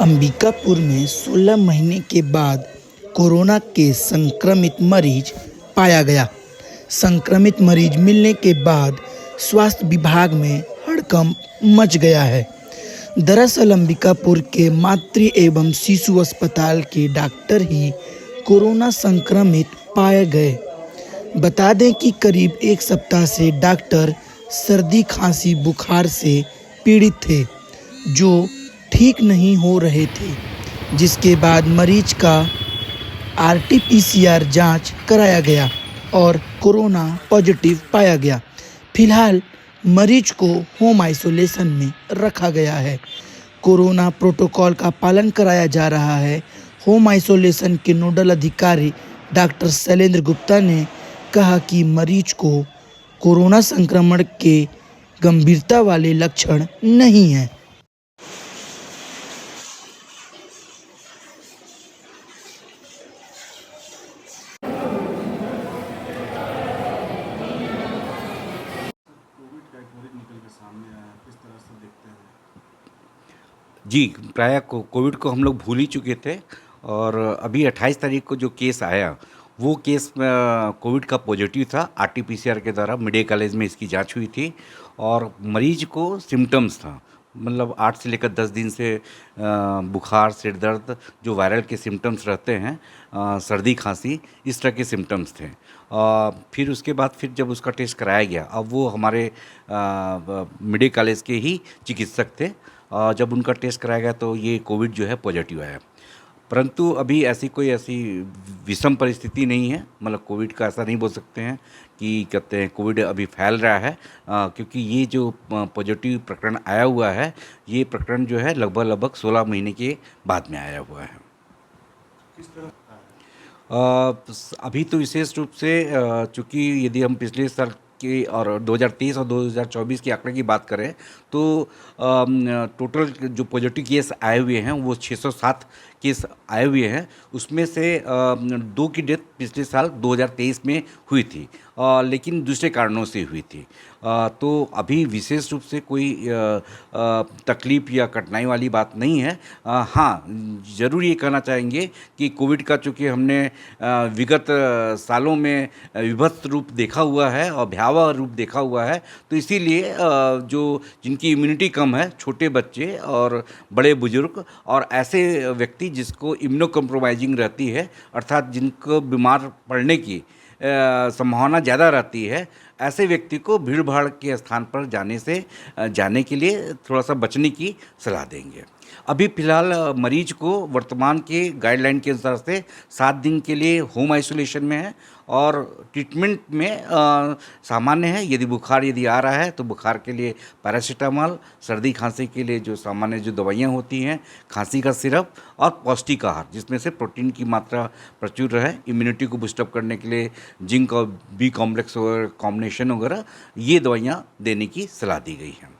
अंबिकापुर में 16 महीने के बाद कोरोना के संक्रमित मरीज पाया गया। संक्रमित मरीज मिलने के बाद स्वास्थ्य विभाग में हड़कंप मच गया है। दरअसल अंबिकापुर के मातृ एवं शिशु अस्पताल के डॉक्टर ही कोरोना संक्रमित पाए गए। बता दें कि करीब एक सप्ताह से डॉक्टर सर्दी खांसी बुखार से पीड़ित थे, जो ठीक नहीं हो रहे थे, जिसके बाद मरीज का आरटी-पीसीआर जांच कराया गया और कोरोना पॉजिटिव पाया गया। फिलहाल मरीज को होम आइसोलेशन में रखा गया है। कोरोना प्रोटोकॉल का पालन कराया जा रहा है। होम आइसोलेशन के नोडल अधिकारी डॉक्टर शैलेंद्र गुप्ता ने कहा कि मरीज को कोरोना संक्रमण के गंभीरता वाले लक्षण नहीं हैं। कोविड का एक मरीज निकल के सामने आया, किस तरह से देखते हैं? जी, प्रायः कोविड को हम लोग भूल ही चुके थे और अभी 28 तारीख को जो केस आया, वो केस कोविड का पॉजिटिव था। आरटी-पीसीआर के द्वारा मेडिकल कॉलेज में इसकी जांच हुई थी और मरीज को सिम्पटम्स था, मतलब 8 से लेकर 10 दिन से बुखार, सिर दर्द, जो वायरल के सिम्पटम्स रहते हैं, सर्दी खांसी, इस तरह के सिम्पटम्स थे। फिर उसके बाद जब उसका टेस्ट कराया गया, अब वो हमारे मेडिकल कॉलेज के ही चिकित्सक थे। जब उनका टेस्ट कराया गया तो ये कोविड जो है पॉजिटिव आया। परंतु अभी ऐसी विषम परिस्थिति नहीं है, मतलब कोविड का ऐसा नहीं बोल सकते हैं कि कहते हैं कोविड अभी फैल रहा है, क्योंकि ये जो पॉजिटिव प्रकरण आया हुआ है, ये प्रकरण जो है लगभग 16 महीने के बाद में आया हुआ है। किस तरह अभी तो विशेष रूप से चूँकि यदि हम पिछले साल के और 2023 और 2024 के आंकड़े की बात करें तो टोटल जो पॉजिटिव केस आए हुए हैं वो 607 केस आए हुए हैं। उसमें से 2 की डेथ पिछले साल 2023 में हुई थी, लेकिन दूसरे कारणों से हुई थी। तो अभी विशेष रूप से कोई तकलीफ़ या कठिनाई वाली बात नहीं है। हाँ, ज़रूर ये कहना चाहेंगे कि कोविड का चूँकि हमने विगत सालों में विभत्स रूप देखा हुआ है और भयावह रूप देखा हुआ है, तो इसीलिए जो जिनकी इम्यूनिटी कम है, छोटे बच्चे और बड़े बुजुर्ग और ऐसे व्यक्ति जिसको इम्यूनो कॉम्प्रोमाइजिंग रहती है, अर्थात जिनको बीमार पड़ने की संभावना ज़्यादा रहती है, ऐसे व्यक्ति को भीड़-भाड़ के स्थान पर जाने के लिए थोड़ा-सा बचने की सलाह देंगे। अभी फ़िलहाल मरीज को वर्तमान के गाइडलाइन के अनुसार से 7 दिन के लिए होम आइसोलेशन में है और ट्रीटमेंट में सामान्य है। यदि बुखार आ रहा है तो बुखार के लिए पैरासिटामॉल, सर्दी खांसी के लिए जो सामान्य जो दवाइयाँ होती हैं, खांसी का सिरप और पौष्टिक आहार जिसमें से प्रोटीन की मात्रा प्रचुर रहे, इम्यूनिटी को बूस्ट अप करने के लिए जिंक और बी कॉम्प्लेक्स वगैरह कॉम्बिनेशन वगैरह, ये दवाइयाँ देने की सलाह दी गई है।